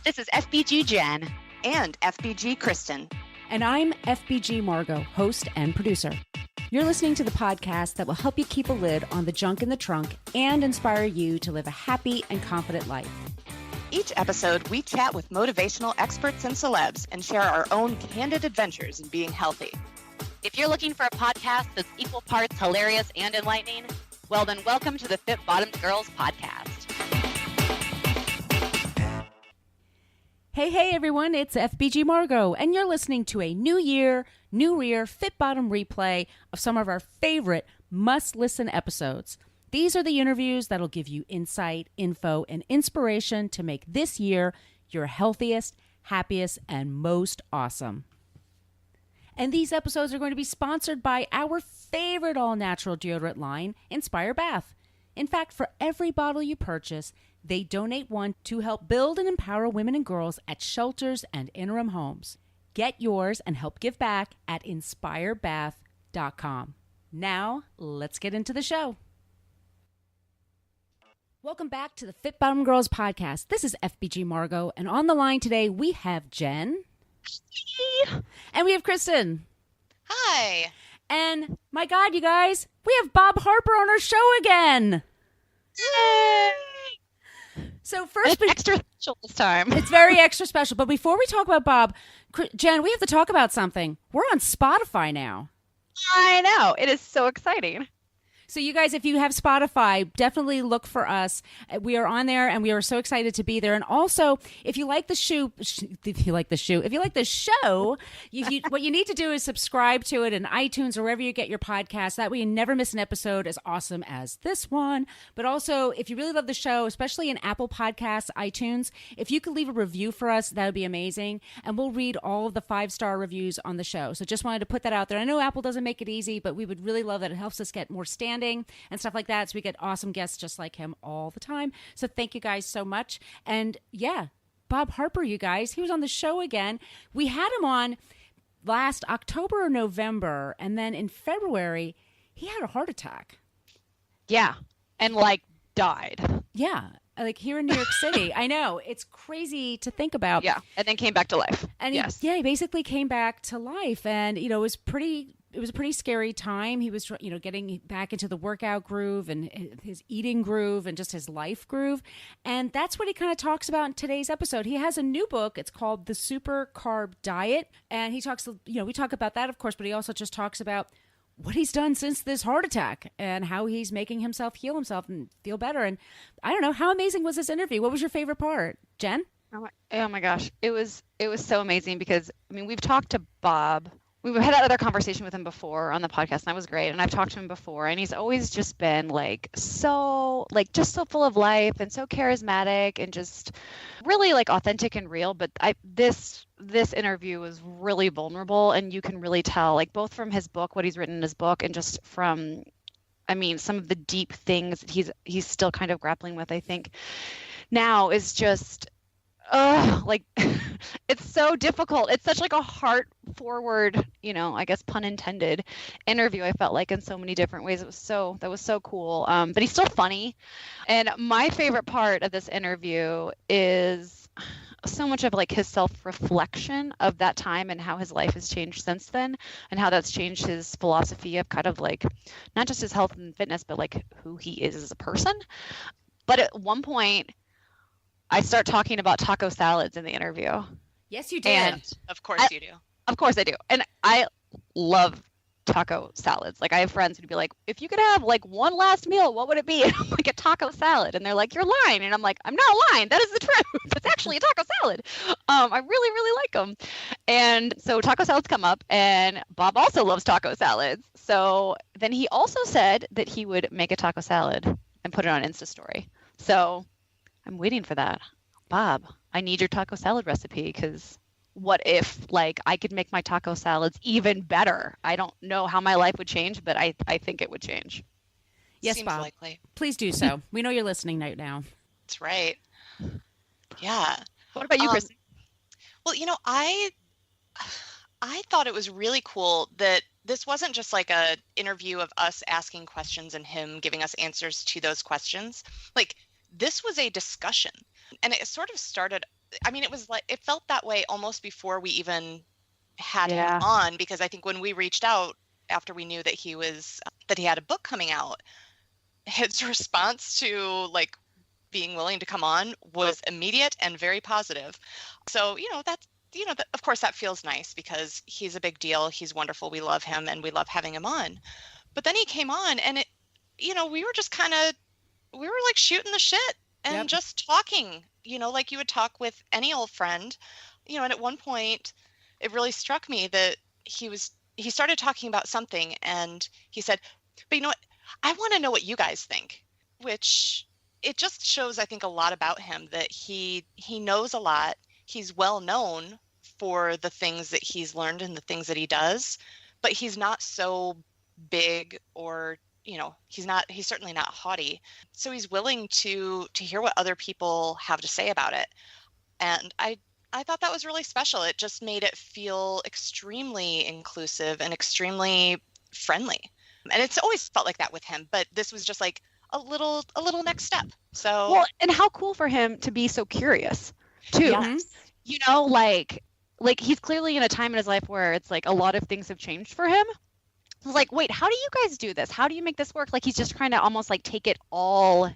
This is FBG Jen. And FBG Kristen. And I'm FBG Margot, host and producer. You're listening to the podcast that will help you keep a lid on the junk in the trunk and inspire you to live a happy and confident life. Each episode, we chat with motivational experts and celebs and share our own candid adventures in being healthy. If you're looking for a podcast that's equal parts hilarious and enlightening, well then welcome to the Fit Bottomed Girls podcast. Hey everyone, it's FBG Margot, and you're listening to a new year, new rear Fit Bottom replay of some of our favorite must-listen episodes. These are the interviews that'll give you insight, info, and inspiration to make this year your healthiest, happiest, and most awesome. And these episodes are going to be sponsored by our favorite all-natural deodorant line, Inspire Bath. In fact, for every bottle you purchase, they donate one to help build and empower women and girls at shelters and interim homes. Get yours and help give back at inspirebath.com. Now, let's get into the show. Welcome back to the Fit Bottom Girls podcast. This is FBG Margot, and on the line today we have Jen. And we have Kristen. Hi. And my God, you guys, we have Bob Harper on our show again. Yay! So first, it's extra special this time. It's very extra special. But before we talk about Bob, Jen, we have to talk about something. We're on Spotify now. I know. It is so exciting. So you guys, if you have Spotify, definitely look for us. We are on there, and we are so excited to be there. And also, if you like the show, what you need to do is subscribe to it in iTunes or wherever you get your podcasts. That way you never miss an episode as awesome as this one. But also, if you really love the show, especially in Apple Podcasts, iTunes, if you could leave a review for us, that would be amazing. And we'll read all of the 5-star reviews on the show. So just wanted to put that out there. I know Apple doesn't make it easy, but we would really love that. It helps us get more standing and stuff like that. So we get awesome guests just like him all the time. So thank you guys so much. And yeah, Bob Harper, you guys, he was on the show again. We had him on last October or November. And then in February, he had a heart attack. Yeah. And died. Yeah. Like here in New York City. I know. It's crazy to think about. Yeah. And then came back to life. And he basically came back to life. And, it was a pretty scary time. He was, getting back into the workout groove and his eating groove and just his life groove. And that's what he kind of talks about in today's episode. He has a new book. It's called The Super Carb Diet. And he talks, we talk about that, of course, but he also just talks about what he's done since this heart attack and how he's making himself heal himself and feel better. And I don't know, how amazing was this interview? What was your favorite part, Jen? Oh my gosh. It was so amazing because, we've talked to Bob. We've had that other conversation with him before on the podcast, and that was great. And I've talked to him before, and he's always just been so full of life and so charismatic and just really authentic and real. But this interview was really vulnerable, and you can really tell, both from his book, what he's written in his book, and just from, some of the deep things that he's still kind of grappling with, I think now is just, it's so difficult. It's such a heart forward, I guess pun intended, interview. I felt in so many different ways. That was so cool. But he's still funny. And my favorite part of this interview is so much of his self-reflection of that time and how his life has changed since then and how that's changed his philosophy of kind of not just his health and fitness, but who he is as a person. But at one point, I start talking about taco salads in the interview. Yes, you did. And of course you do. Of course I do. And I love taco salads. I have friends who'd be like, if you could have one last meal, what would it be? And I'm a taco salad. And they're like, you're lying. And I'm like, I'm not lying. That is the truth. It's actually a taco salad. I really, really like them. And so taco salads come up, and Bob also loves taco salads. So then he also said that he would make a taco salad and put it on Insta story. So I'm waiting for that. Bob, I need your taco salad recipe, because what if I could make my taco salads even better? I don't know how my life would change, but I think it would change. Yes, Seems Bob. likely. Please do so. We know you're listening right now. That's right. Yeah. What about you, Kristen? Well, I thought it was really cool that this wasn't just a interview of us asking questions and him giving us answers to those questions. This was a discussion, and it sort of started I mean, it felt that way almost before we even had him Yeah. on, because I think when we reached out after we knew that that he had a book coming out, his response to like being willing to come on was immediate and very positive. So, of course that feels nice because he's a big deal. He's wonderful. We love him and we love having him on. But then he came on and we were just we were like shooting the shit and just talking, like you would talk with any old friend, and at one point it really struck me that he started talking about something and he said, but you know what? I want to know what you guys think, which it just shows, I think, a lot about him, that he knows a lot. He's well known for the things that he's learned and the things that he does, but he's not so big or, he's certainly not haughty. So he's willing to hear what other people have to say about it. And I thought that was really special. It just made it feel extremely inclusive and extremely friendly. And it's always felt like that with him, but this was just like a little next step. So Well, and how cool for him to be so curious too. Yes. Like he's clearly in a time in his life where it's like a lot of things have changed for him. It's like, wait, how do you guys do this? How do you make this work? Like he's just trying to almost like take it all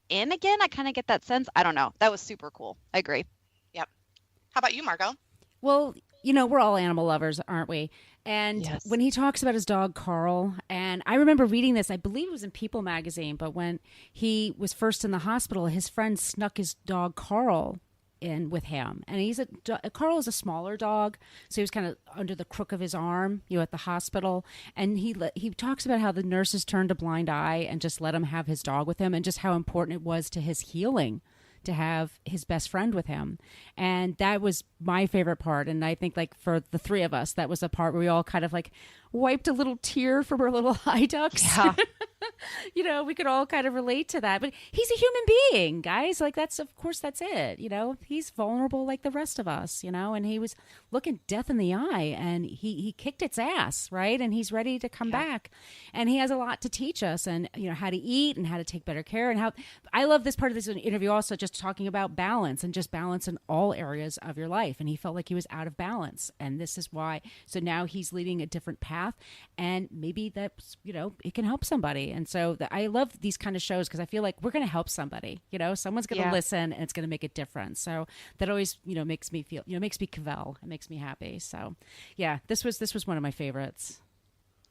in again. I kind of get that sense. I don't know. That was super cool. I agree. Yep. How about you, Margot? Well, we're all animal lovers, aren't we? And Yes. when he talks about his dog, Carl, and I remember reading this, I believe it was in People magazine, but when he was first in the hospital, his friend snuck his dog, Carl, in with him. And Carl is a smaller dog, so he was kind of under the crook of his arm, at the hospital. And he talks about how the nurses turned a blind eye and just let him have his dog with him, and just how important it was to his healing to have his best friend with him. And that was my favorite part. And I think like for the three of us, that was a part where we all kind of like wiped a little tear from our little eye ducts. Yeah. We could all kind of relate to that. But he's a human being, guys. Like of course that's it. He's vulnerable like the rest of us, and he was looking death in the eye and he kicked its ass, right? And he's ready to come back. And he has a lot to teach us, and how to eat and how to take better care, and how I love this part of this interview also, just talking about balance and just balance in all areas of your life. And he felt like he was out of balance, and this is why. So now he's leading a different path, and maybe that's, it can help somebody. And so I love these kind of shows because I feel like we're going to help somebody, someone's going to listen and it's going to make a difference. So that always, makes me feel, makes me cavell. It makes me happy. So yeah, this was one of my favorites.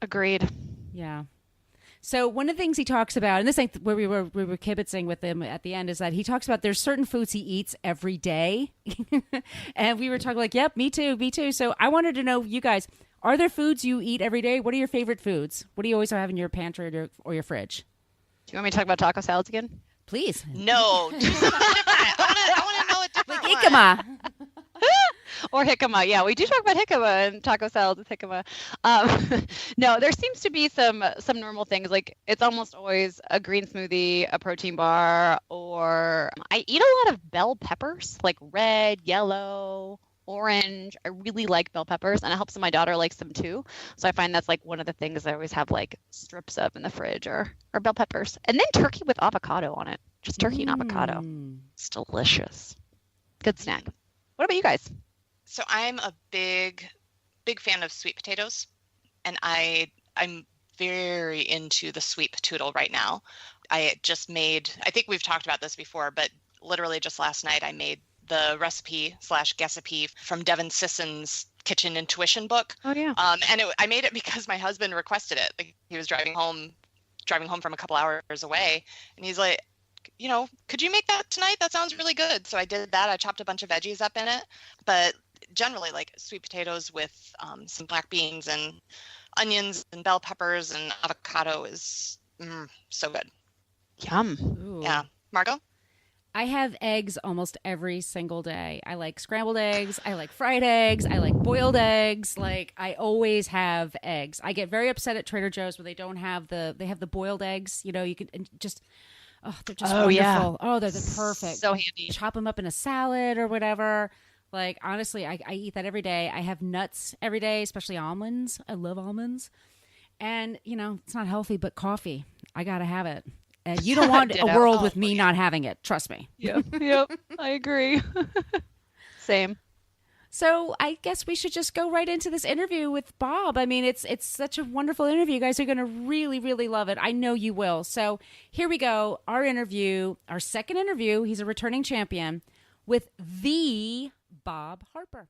Agreed. Yeah. So one of the things he talks about, and this ain't where we were kibitzing with him at the end, is that he talks about there's certain foods he eats every day. And we were talking like, yep, me too. So I wanted to know, you guys, are there foods you eat every day? What are your favorite foods? What do you always have in your pantry or your fridge? Do you want me to talk about taco salads again? Please. No, do something different. I want to know a different Like one. jicama. Or jicama. Yeah, we do talk about jicama and taco salads with jicama. No, there seems to be some normal things. Like it's almost always a green smoothie, a protein bar, or I eat a lot of bell peppers, like red, yellow, orange. I really like bell peppers, and it helps that my daughter likes them too. So I find that's like one of the things I always have like strips of in the fridge, or bell peppers. And then turkey with avocado on it. Just turkey and avocado. It's delicious. Good snack. What about you guys? So I'm a big fan of sweet potatoes, and I'm very into the sweet potato right now. I think we've talked about this before, but literally just last night I made the recipe/guecipe from Devin Sisson's Kitchen Intuition book. Oh yeah. And I made it because my husband requested it. Like he was driving home from a couple hours away, and he's like, could you make that tonight? That sounds really good. So I did that. I chopped a bunch of veggies up in it, but generally like sweet potatoes with some black beans and onions and bell peppers and avocado is so good. Yum. Ooh. Yeah. Margot? I have eggs almost every single day. I like scrambled eggs. I like fried eggs. I like boiled eggs. Like I always have eggs. I get very upset at Trader Joe's where they don't have they have the boiled eggs. You can just, they're just wonderful. Yeah. Oh, they're perfect. So handy. Chop them up in a salad or whatever. Like honestly, I eat that every day. I have nuts every day, especially almonds. I love almonds. And it's not healthy, but coffee. I got to have it. You don't want a world with me not having it. Trust me. Yep. I agree. Same. So I guess we should just go right into this interview with Bob. I mean, it's such a wonderful interview. You guys are going to really, really love it. I know you will. So here we go. Our interview, our second interview. He's a returning champion with the Bob Harper.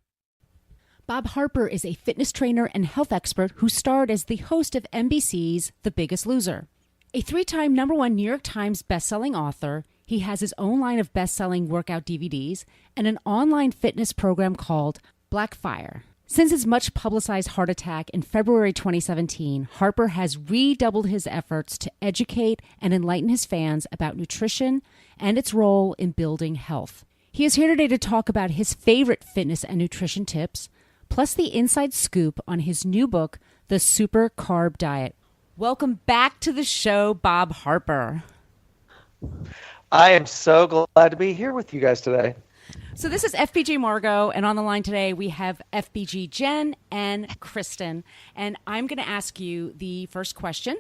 Bob Harper is a fitness trainer and health expert who starred as the host of NBC's The Biggest Loser. A 3-time #1 New York Times bestselling author, he has his own line of best-selling workout DVDs and an online fitness program called Blackfire. Since his much-publicized heart attack in February 2017, Harper has redoubled his efforts to educate and enlighten his fans about nutrition and its role in building health. He is here today to talk about his favorite fitness and nutrition tips, plus the inside scoop on his new book, The Super Carb Diet. Welcome back to the show, Bob Harper. I am so glad to be here with you guys today. So this is FBG Margot, and on the line today we have FBG Jen and Kristen. And I'm going to ask you the first question.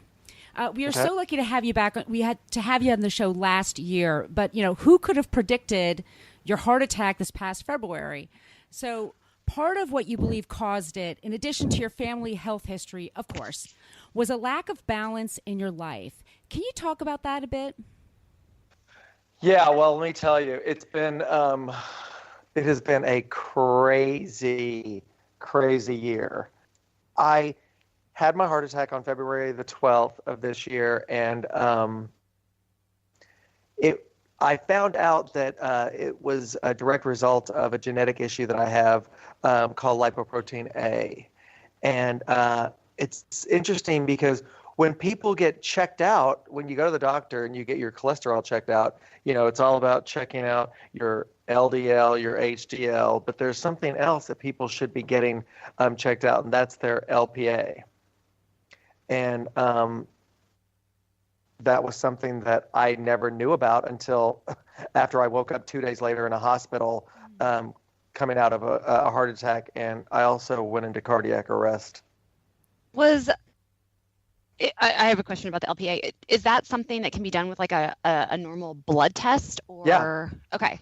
We are so lucky to have you back. We had to have you on the show last year, but who could have predicted your heart attack this past February? So part of what you believe caused it, in addition to your family health history, of course, was a lack of balance in your life. Can you talk about that a bit? Yeah, well, let me tell you, it has been a crazy, crazy year. I had my heart attack on February the 12th of this year, and I found out that it was a direct result of a genetic issue that I have called lipoprotein A. And it's interesting because when people get checked out, when you go to the doctor and you get your cholesterol checked out, it's all about checking out your LDL, your HDL, but there's something else that people should be getting checked out, and that's their LPA. And that was something that I never knew about until after I woke up 2 days later in a hospital coming out of a heart attack, and I also went into cardiac arrest. I have a question about the LPA. Is that something that can be done with like a normal blood test? Or Yeah. Okay.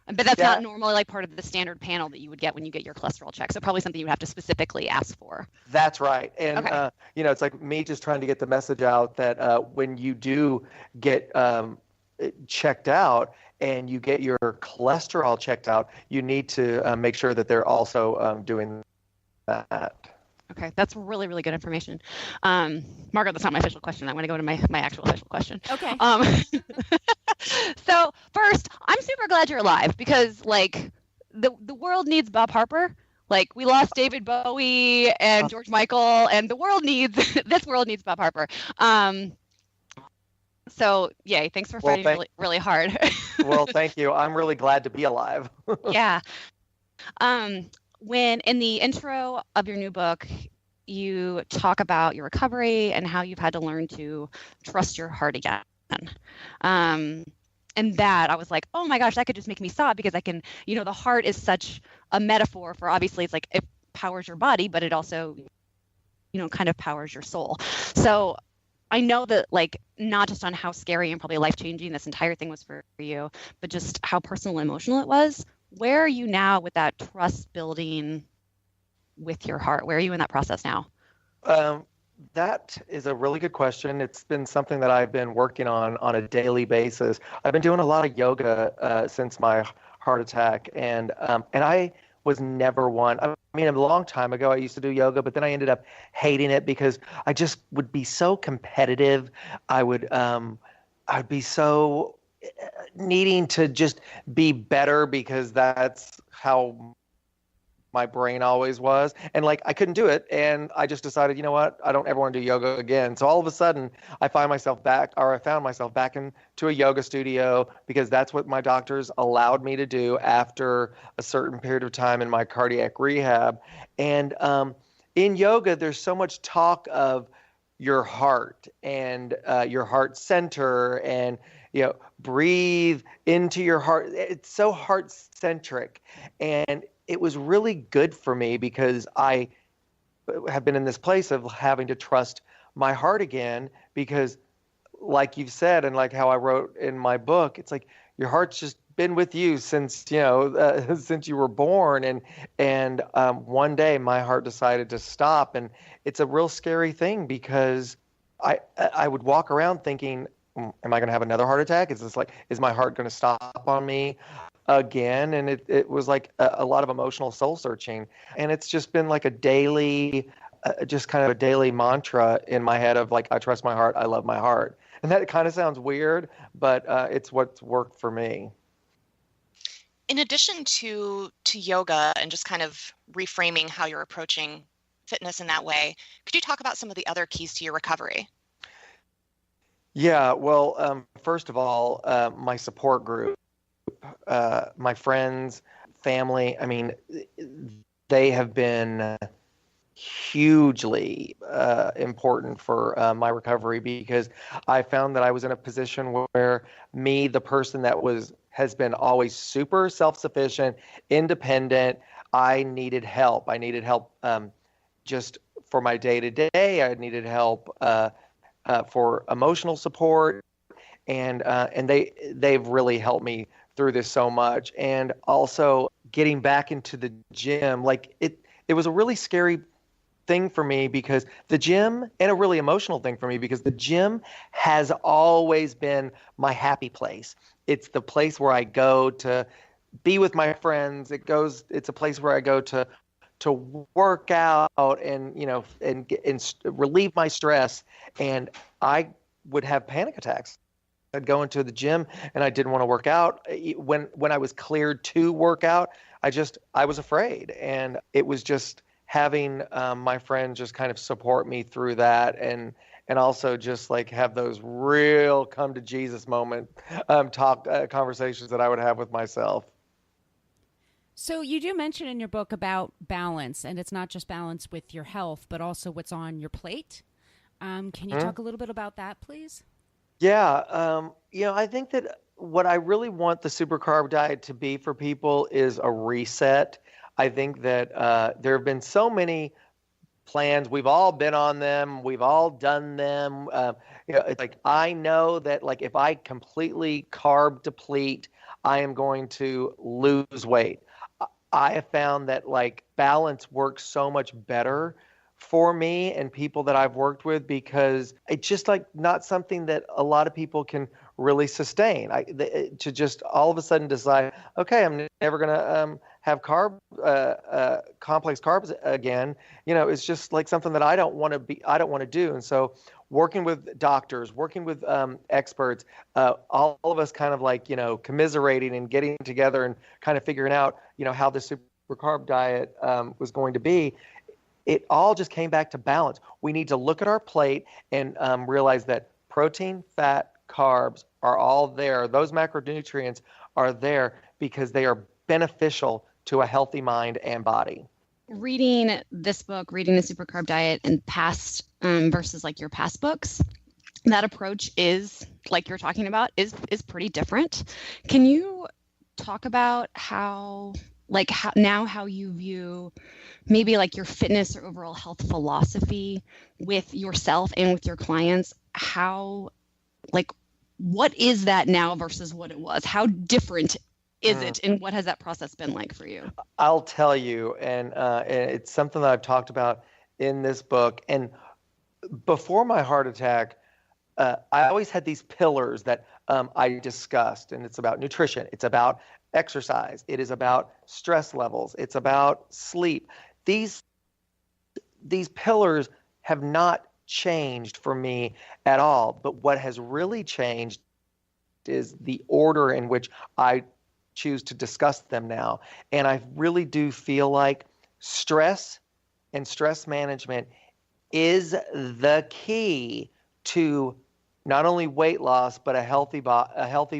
But that's not normally like part of the standard panel that you would get when you get your cholesterol check. So probably something you would have to specifically ask for. That's right. And, Okay. It's like me just trying to get the message out that when you do get checked out and you get your cholesterol checked out, you need to make sure that they're also doing that. Okay, that's really, really good information. Margaret, that's not my official question. I want to go to my actual official question. Okay. So first, I'm super glad you're alive because like the world needs Bob Harper. Like we lost David Bowie and George Michael, and the world needs this world needs Bob Harper. So yay, thanks for fighting really, really hard. Well, thank you. I'm really glad to be alive. Yeah. When in the intro of your new book, you talk about your recovery and how you've had to learn to trust your heart again. And that I was like, oh my gosh, that could just make me stop because I can, the heart is such a metaphor for obviously it's like it powers your body, but it also, kind of powers your soul. So I know that like not just on how scary and probably life-changing this entire thing was for you, but just how personal and emotional it was. Where are you now with that trust building with your heart? Where are you in that process now? That is a really good question. It's been something that I've been working on a daily basis. I've been doing a lot of yoga since my heart attack, and I was never one. I mean, a long time ago, I used to do yoga, but then I ended up hating it because I just would be so competitive. I'd be so needing to just be better because that's how my brain always was. And like, I couldn't do it. And I just decided, you know what? I don't ever want to do yoga again. So all of a sudden I found myself back into a yoga studio because that's what my doctors allowed me to do after a certain period of time in my cardiac rehab. And in yoga, there's so much talk of your heart and your heart center and, breathe into your heart. It's so heart centric. And it was really good for me because I have been in this place of having to trust my heart again because like you've said, and like how I wrote in my book, it's like your heart's just been with you since since you were born, and one day my heart decided to stop, and it's a real scary thing because I would walk around thinking, am I going to have another heart attack? Is my heart going to stop on me again? And it was like a lot of emotional soul searching, and it's just been like a daily, just kind of a daily mantra in my head of like, I trust my heart, I love my heart. And that kind of sounds weird, but it's what's worked for me. In addition to yoga and just kind of reframing how you're approaching fitness in that way, could you talk about some of the other keys to your recovery? Yeah, well, first of all, my support group, my friends, family, I mean, they have been hugely important for my recovery, because I found that I was in a position where me, the person that has been always super self-sufficient, independent, I needed help. I needed help just for my day-to-day. I needed help for emotional support, and they've really helped me through this so much. And also getting back into the gym, like it was a really scary thing for me, because the gym, and a really emotional thing for me, because the gym has always been my happy place. It's the place where I go to be with my friends. It's a place where I go to work out and relieve my stress. And I would have panic attacks. I'd go into the gym and I didn't want to work out. When I was cleared to work out, I was afraid. And it was just having my friends just kind of support me through that, and also just like have those real come to Jesus moment conversations that I would have with myself. So you do mention in your book about balance, and it's not just balance with your health, but also what's on your plate. Can you talk a little bit about that, please? Yeah, I think that what I really want the Super Carb Diet to be for people is a reset. I think that there have been so many plans. We've all been on them. We've all done them. It's like, I know that like if I completely carb deplete, I am going to lose weight. I have found that like balance works so much better for me and people that I've worked with, because it's just like not something that a lot of people can really sustain. To just all of a sudden decide, okay, I'm never going to have complex carbs again. It's just like something that I don't want to do. And so working with doctors, working with experts, all of us kind of like, commiserating and getting together and kind of figuring out, how the Super Carb Diet was going to be. It all just came back to balance. We need to look at our plate and realize that protein, fat, carbs are all there. Those macronutrients are there because they are beneficial to a healthy mind and body. Reading this book, reading the Super Carb Diet and past versus like your past books, that approach is, like you're talking about, is pretty different. Can you talk about how you view maybe like your fitness or overall health philosophy with yourself and with your clients? How, like, what is that now versus what it was? How different is it, and what has that process been like for you? I'll tell you, and it's something that I've talked about in this book. And before my heart attack, I always had these pillars that I discussed, and it's about nutrition. It's about exercise. It is about stress levels. It's about sleep. These pillars have not changed for me at all. But what has really changed is the order in which I choose to discuss them now. And I really do feel like stress and stress management is the key to not only weight loss, but a healthy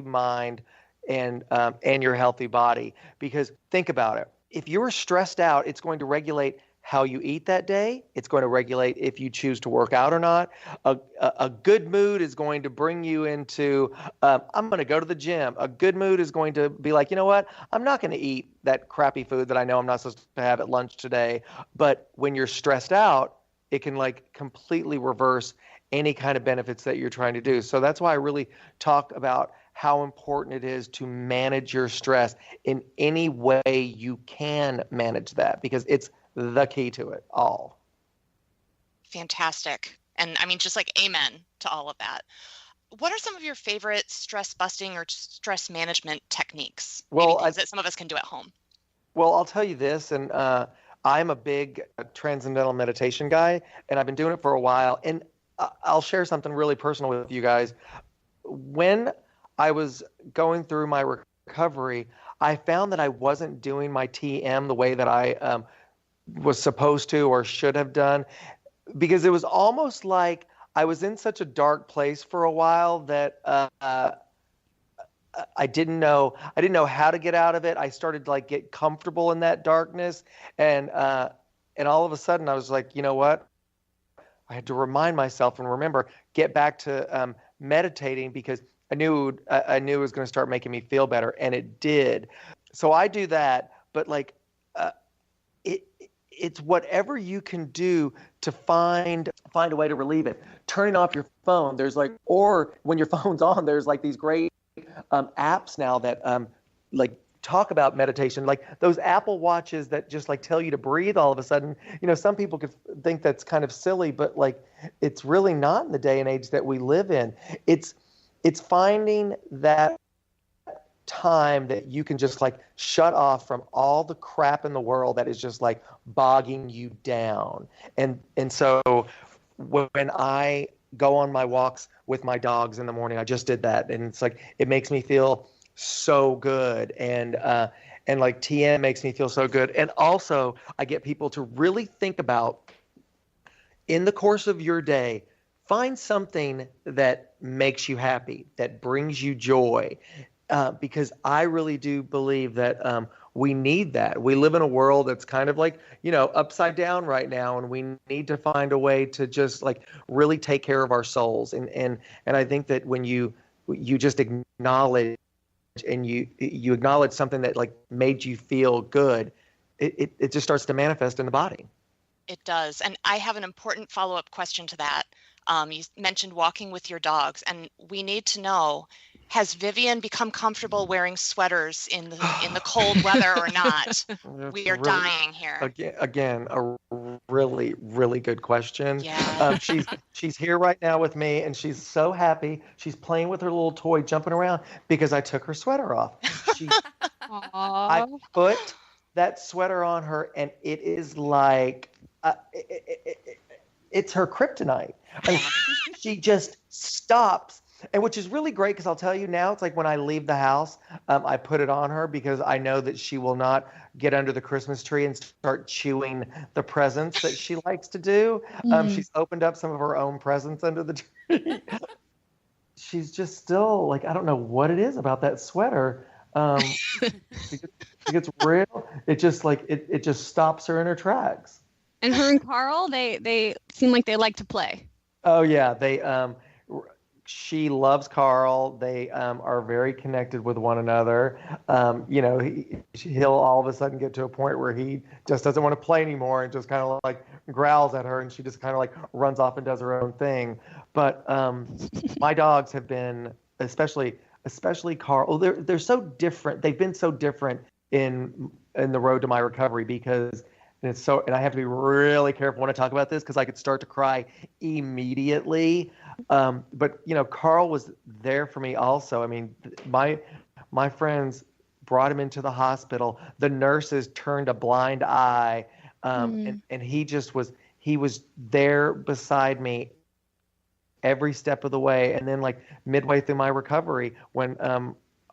mind and your healthy body. Because think about it. If you're stressed out, it's going to regulate how you eat that day. It's going to regulate if you choose to work out or not. A good mood is going to bring you into, I'm going to go to the gym. A good mood is going to be like, you know what? I'm not going to eat that crappy food that I know I'm not supposed to have at lunch today. But when you're stressed out, it can like completely reverse any kind of benefits that you're trying to do. So that's why I really talk about how important it is to manage your stress in any way you can manage that, because it's the key to it all. Fantastic. And I mean, just like amen to all of that. What are some of your favorite stress busting or stress management techniques? Well, maybe things that some of us can do at home. Well, I'll tell you this, and I'm a big transcendental meditation guy, and I've been doing it for a while. And I'll share something really personal with you guys. When I was going through my recovery, I found that I wasn't doing my TM the way that I was supposed to or should have done, because it was almost like I was in such a dark place for a while that I didn't know how to get out of it. I started to like get comfortable in that darkness, and all of a sudden I was like, you know what? I had to remind myself and remember, get back to meditating, because I knew it was going to start making me feel better, and it did. So I do that, but like it's whatever you can do to find a way to relieve it. Turning off your phone, there's like, or when your phone's on, there's like these great apps now that like talk about meditation, like those Apple Watches that just like tell you to breathe all of a sudden. You know, some people could think that's kind of silly, but like it's really not in the day and age that we live in. It's finding that time that you can just like shut off from all the crap in the world that is just like bogging you down. And so when I go on my walks with my dogs in the morning, I just did that, and it's like it makes me feel so good, and like TM makes me feel so good. And also I get people to really think about, in the course of your day, find something that makes you happy, that brings you joy. Because I really do believe that we need that. We live in a world that's kind of like, you know, upside down right now, and we need to find a way to just like really take care of our souls. And I think that when you just acknowledge, and you acknowledge something that like made you feel good, it just starts to manifest in the body. It does. And I have an important follow-up question to that. You mentioned walking with your dogs, and we need to know, has Vivian become comfortable wearing sweaters in the cold weather or not? We are dying here. Again, a really, really good question. Yeah. She's here right now with me, and she's so happy. She's playing with her little toy, jumping around because I took her sweater off. I put that sweater on her, and it is like it's her kryptonite. I mean, she just stops. And which is really great, because I'll tell you now, it's like when I leave the house, I put it on her, because I know that she will not get under the Christmas tree and start chewing the presents that she likes to do. She's opened up some of her own presents under the tree. She's just still like, I don't know what it is about that sweater. She gets real. It just like it just stops her in her tracks. And her and Carl, they seem like they like to play. Oh yeah, she loves Carl. They are very connected with one another. You know, he'll all of a sudden get to a point where he just doesn't want to play anymore and just kind of like growls at her, and she just kind of like runs off and does her own thing. But my dogs have been, especially Carl. They're so different. They've been so different in the road to my recovery, because. And I have to be really careful when I talk about this, because I could start to cry immediately. But you know, Carl was there for me also. I mean, my friends brought him into the hospital. The nurses turned a blind eye, and he was there beside me every step of the way. And then like midway through my recovery, when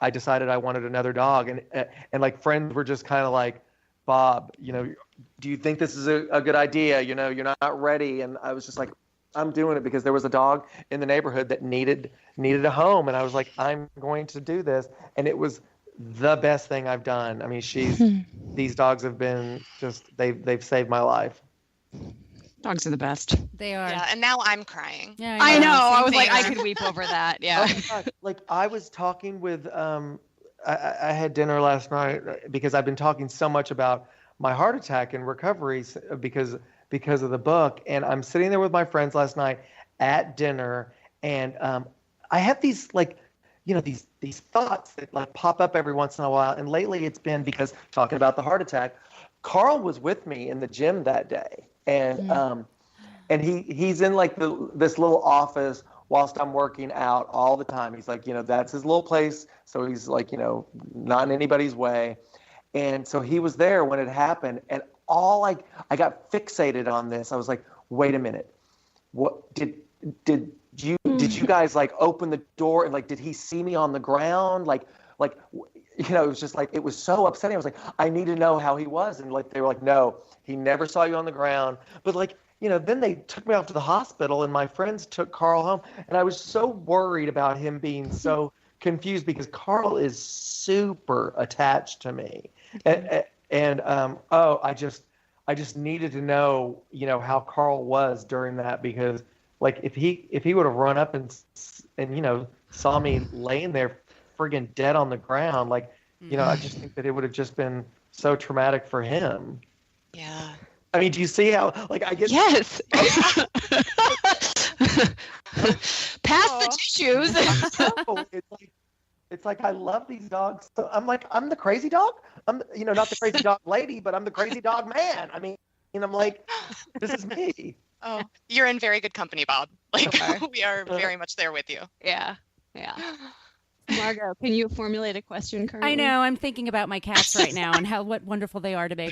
I decided I wanted another dog, and like friends were just kind of like, Bob, you know, do you think this is a good idea? You know, you're not ready. And I was just like, I'm doing it because there was a dog in the neighborhood that needed a home. And I was like, I'm going to do this. And it was the best thing I've done. I mean, these dogs have been just, they've saved my life. Dogs are the best. They are. Yeah, and now I'm crying. Yeah, I know. I Same was like, thing. I could weep over that. Yeah. Oh my God. Like I was talking with, I had dinner last night because I've been talking so much about my heart attack and recovery because of the book. And I'm sitting there with my friends last night at dinner, and I have these like these thoughts that like pop up every once in a while. And lately it's been because talking about the heart attack, Carl was with me in the gym that day, and he's in like this little office whilst I'm working out all the time. He's like, that's his little place, so he's like, not in anybody's way. And so he was there when it happened, and I got fixated on this. I was like, wait a minute, what did you guys like open the door and like did he see me on the ground like it was just like it was so upsetting. I was like, I need to know how he was, and like they were like, no, he never saw you on the ground. But like then they took me off to the hospital, and my friends took Carl home, and I was so worried about him being so confused because Carl is super attached to me, and I just needed to know how Carl was during that, because like if he would have run up and saw me laying there friggin' dead on the ground, like I just think that it would have just been so traumatic for him. Yeah. I mean, do you see how like I get? Yes. Pass the tissues. It's like I love these dogs. So I'm like, I'm the crazy dog. I'm not the crazy dog lady, but I'm the crazy dog man. I mean, I'm like, this is me. Oh, you're in very good company, Bob. Like Okay. we are very much there with you. Yeah. Margot, can you formulate a question currently? I know. I'm thinking about my cats right now and what wonderful they are to me.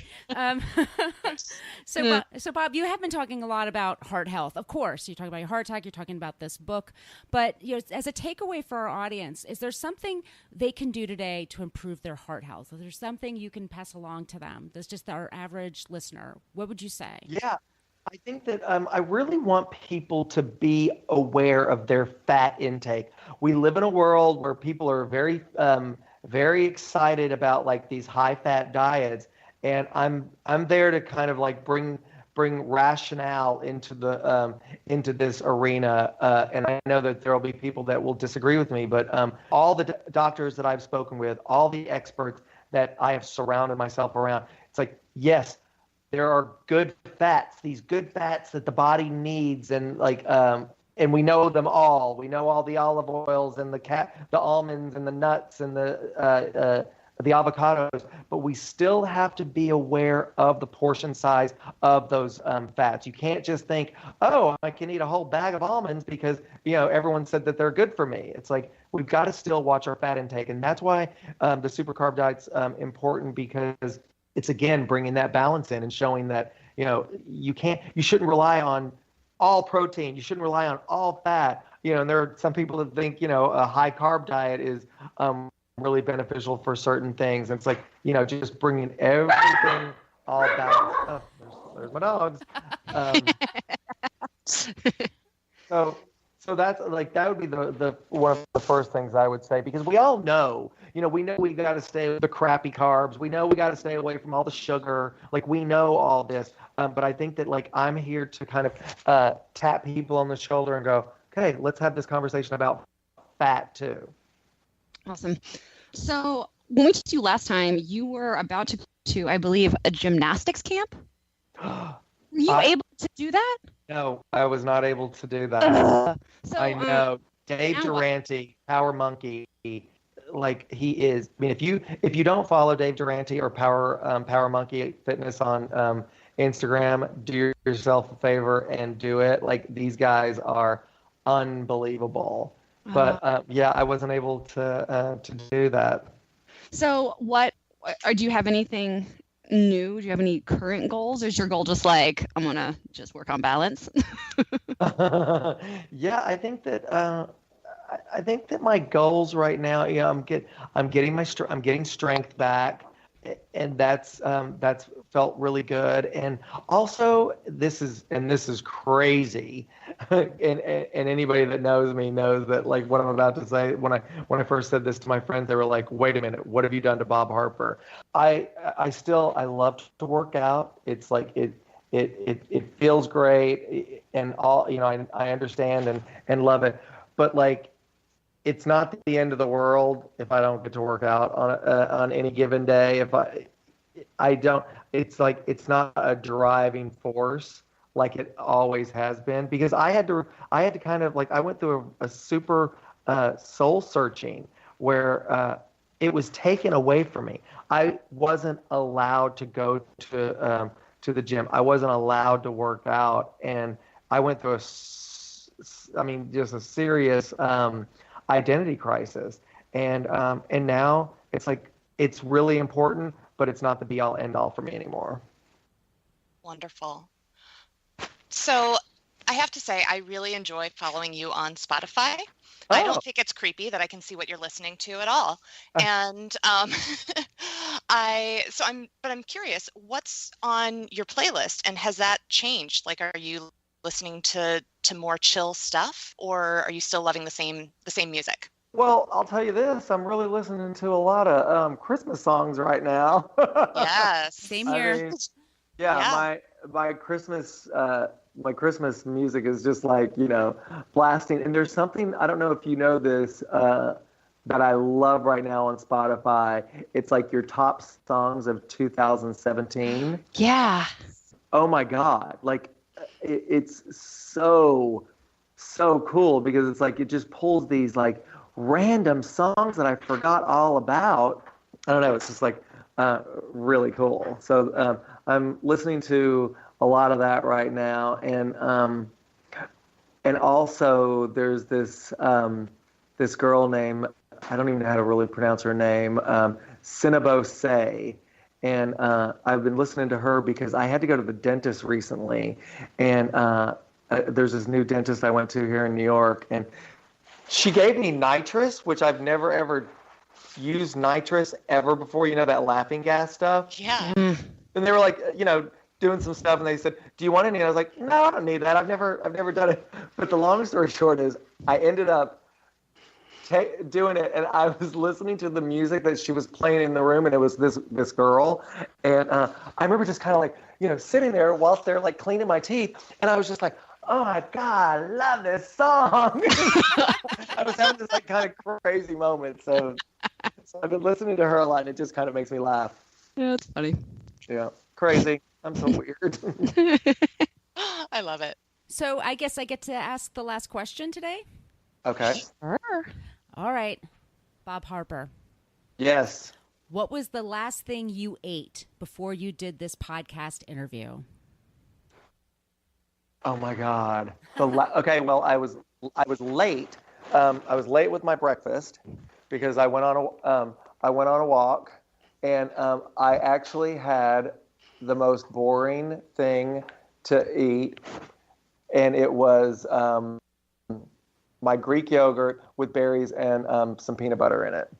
So Bob, you have been talking a lot about heart health. Of course, you're talking about your heart attack. You're talking about this book. But as a takeaway for our audience, is there something they can do today to improve their heart health? Is there something you can pass along to them? That's just our average listener. What would you say? Yeah. I think that I really want people to be aware of their fat intake. We live in a world where people are very, very excited about like these high fat diets, and I'm there to kind of like bring rationale into this arena. And I know that there will be people that will disagree with me, but all the doctors that I've spoken with, all the experts that I have surrounded myself around, it's like, yes, there are good fats, these good fats that the body needs, and like, and we know them all. We know all the olive oils and the almonds and the nuts and the avocados, but we still have to be aware of the portion size of those fats. You can't just think, oh, I can eat a whole bag of almonds because everyone said that they're good for me. It's like we've got to still watch our fat intake, and that's why the Super Carb Diet's important, because it's again bringing that balance in and showing that you shouldn't rely on all protein, you shouldn't rely on all fat. And there are some people that think a high carb diet is really beneficial for certain things. And it's like just bringing everything all balanced. Oh, there's my dogs. So that's like that would be the one of the first things I would say, because we all know, we know we got to stay with the crappy carbs. We know we got to stay away from all the sugar. Like we know all this, but I think that like I'm here to kind of tap people on the shoulder and go, okay, let's have this conversation about fat too. Awesome. So when we talked to you last time, you were about to go to, I believe, a gymnastics camp. Were you able to do that? No, I was not able to do that. So, I know. Dave Durante, Power Monkey, like he is. I mean, if you don't follow Dave Durante or Power Monkey Fitness on Instagram, do yourself a favor and do it. Like these guys are unbelievable. But yeah, I wasn't able to do that. So do you have anything new? Do you have any current goals? Or is your goal just like, I'm going to just work on balance? Yeah, I think that my goals right now, I'm getting strength back, and that's felt really good. And also this is crazy. and anybody that knows me knows that like what I'm about to say, when I first said this to my friends, they were like, wait a minute, what have you done to Bob Harper? I love to work out. It's like it feels great, and all I understand and love it, but like it's not the end of the world if I don't get to work out on any given day. If I don't, it's like it's not a driving force like it always has been, because I had to kind of like I went through a super soul searching where it was taken away from me. I wasn't allowed to go to the gym. I wasn't allowed to work out, and I went through just a serious identity crisis. And now it's like it's really important, but it's not the be all end all for me anymore. Wonderful. So I have to say, I really enjoy following you on Spotify. Oh. I don't think it's creepy that I can see what you're listening to at all. And I'm curious, what's on your playlist, and has that changed? Like, are you listening to more chill stuff, or are you still loving the same music? Well, I'll tell you this, I'm really listening to a lot of Christmas songs right now. Yes. Same here. I mean, yeah, my Christmas music is just like, blasting. And there's something, I don't know if you know this, that I love right now on Spotify. It's like your top songs of 2017. Yeah. Oh my God. Like it's so cool because it's like, it just pulls these like random songs that I forgot all about. I don't know. It's just like really cool. So I'm listening to a lot of that right now. And also there's this girl named, I don't even know how to really pronounce her name, Sinabo Say. And I've been listening to her because I had to go to the dentist recently. And there's this new dentist I went to here in New York. And she gave me nitrous, which I've never, ever used nitrous ever before. You know, that laughing gas stuff? Yeah. And they were like, doing some stuff. And they said, do you want any? And I was like, no, I don't need that. I've never done it. But the long story short is I ended up doing it, and I was listening to the music that she was playing in the room, and it was this girl, and I remember just kind of like sitting there whilst they're like cleaning my teeth, and I was just like, oh my God, I love this song. I was having this like kind of crazy moment, so I've been listening to her a lot, and it just kind of makes me laugh. Yeah, that's funny. Yeah, crazy. I'm so weird. I love it. So I guess I get to ask the last question today. Okay. Sure. All right, Bob Harper. Yes. What was the last thing you ate before you did this podcast interview? Oh my God. Okay. Well, I was late. I was late with my breakfast because I went on a walk, and I actually had the most boring thing to eat, and it was my Greek yogurt with berries and some peanut butter in it.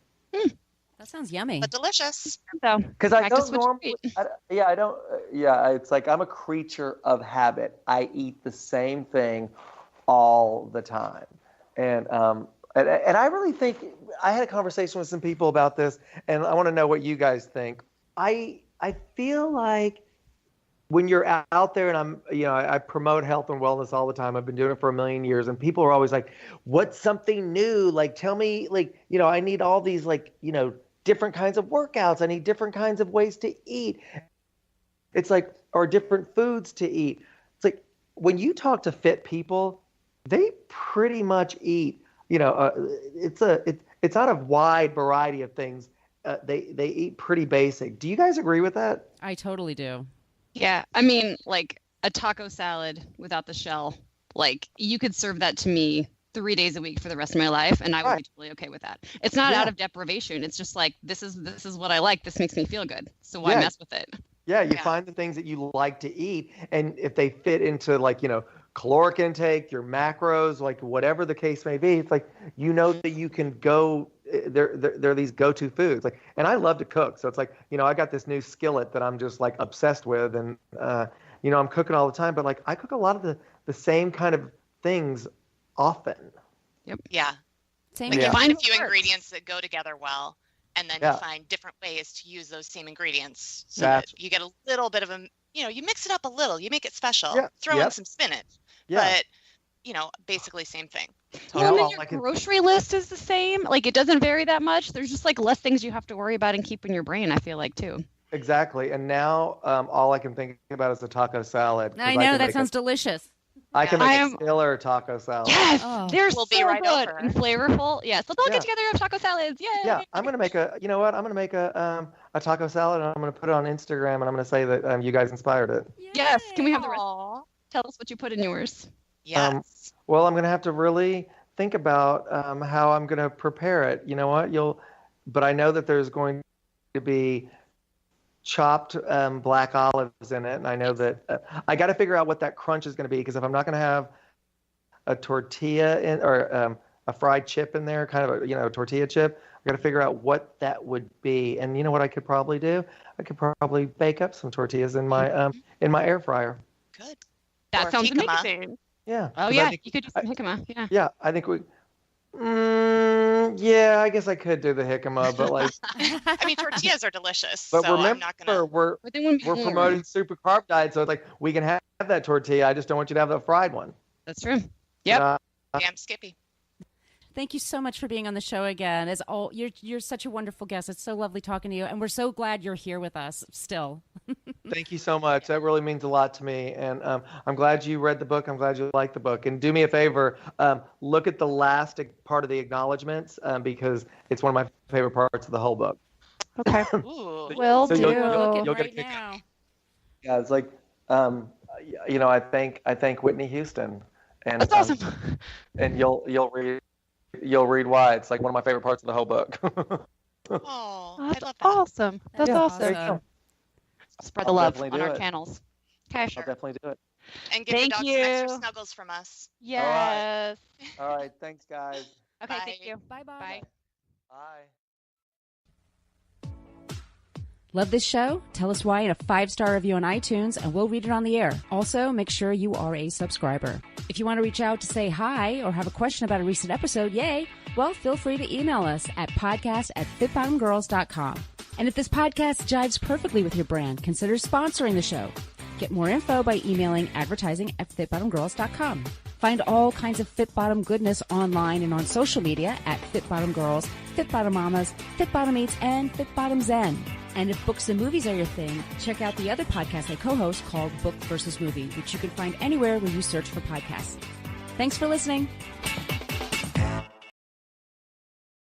That sounds yummy. But delicious. So, Because I practice don't what you normally, it's like I'm a creature of habit. I eat the same thing all the time. And I really think, I had a conversation with some people about this, and I want to know what you guys think. I feel like when you're out there, and I promote health and wellness all the time. I've been doing it for a million years, and people are always like, what's something new? Like, tell me, like, I need all these, like, different kinds of workouts. I need different kinds of ways to eat. It's like, or different foods to eat. It's like, when you talk to fit people, they pretty much eat, it's not a wide variety of things. They eat pretty basic. Do you guys agree with that? I totally do. Yeah, I mean, like a taco salad without the shell. Like, you could serve that to me 3 days a week for the rest of my life, and I would be totally okay with that. It's not out of deprivation. It's just like, this is what I like. This makes me feel good. So why mess with it? Yeah, you find the things that you like to eat, and if they fit into, like, caloric intake, your macros, like whatever the case may be, it's like, that you can go. They're these go-to foods. Like, and I love to cook, so it's like, I got this new skillet that I'm just like obsessed with, and I'm cooking all the time. But like, I cook a lot of the same kind of things often. Yep. Yeah. Same. Like, Yeah. you find a few ingredients that go together well, and then Yeah. you find different ways to use those same ingredients, so that you get a little bit of a, you mix it up a little, you make it special. Yeah. Throw in some spinach, Yeah. but basically same thing. Well, and then All I your can- grocery list is the same. Like, it doesn't vary that much. There's just like less things you have to worry about and keep in your brain, I feel like, too. Exactly. And now all I can think about is the taco salad. 'cause I can know, that make sounds delicious. I can I make a killer taco salad. Yes, Oh. they're We'll so be right good over. and flavorful. Yes, let's all Yeah. get together and have taco salads. Yay! Yeah, I'm gonna make a. You know what? I'm gonna make a taco salad, and I'm gonna put it on Instagram, and I'm gonna say that you guys inspired it. Yes. Can we have the rest? Aw. Tell us what you put in yours. Yes. Well, I'm gonna have to really think about how I'm gonna prepare it. You know what? But I know that there's going to be chopped black olives in it, and I know that I got to figure out what that crunch is going to be, because if I'm not going to have a tortilla or a fried chip in there, kind of a tortilla chip, I got to figure out what that would be. And you know what I could probably do? I could probably bake up some tortillas in my air fryer. Good. That Or sounds jicama. amazing. Yeah. Oh 'cause yeah, I think, you could do some jicama. Yeah. yeah, I think we. Yeah, I guess I could do the jicama, but like. I mean, tortillas are delicious, But so remember, I'm not gonna. we're But they wouldn't be warm. promoting Super Carb Diet, so it's like we can have that tortilla. I just don't want you to have the fried one. That's true. Yep. Damn Skippy. Thank you so much for being on the show again. You're such a wonderful guest. It's so lovely talking to you, and we're so glad you're here with us still. Thank you so much. That really means a lot to me, and I'm glad you read the book. I'm glad you liked the book. And do me a favor, look at the last part of the acknowledgments, because it's one of my favorite parts of the whole book. Okay. Ooh. Will So do. Looking you'll get a right kick now. Yeah, it's like, I thank Whitney Houston, and That's awesome. and you'll read why. It's like one of my favorite parts of the whole book. Oh, I That's love that. awesome. That's Yeah. awesome. Awesome. Spread the I'll love definitely on do our it. channels. Okay, I'll sure. definitely do it. And give your Thank dog some extra you. snuggles from us. Yes. All right, thanks, guys. Okay, Bye. thank you. Bye-bye. Bye. Bye. Love this show? Tell us why in a 5-star review on iTunes, and we'll read it on the air. Also, make sure you are a subscriber. If you want to reach out to say hi or have a question about a recent episode, yay, well, feel free to email us at podcast@fitbottomgirls.com. And if this podcast jives perfectly with your brand, consider sponsoring the show. Get more info by emailing advertising@fitbottomgirls.com. Find all kinds of Fit Bottom goodness online and on social media at Fit Bottom Girls, Fit Bottom Mamas, Fit Bottom Eats, and Fit Bottom Zen. And if books and movies are your thing, check out the other podcast I co-host called Book versus Movie, which you can find anywhere where you search for podcasts. Thanks for listening.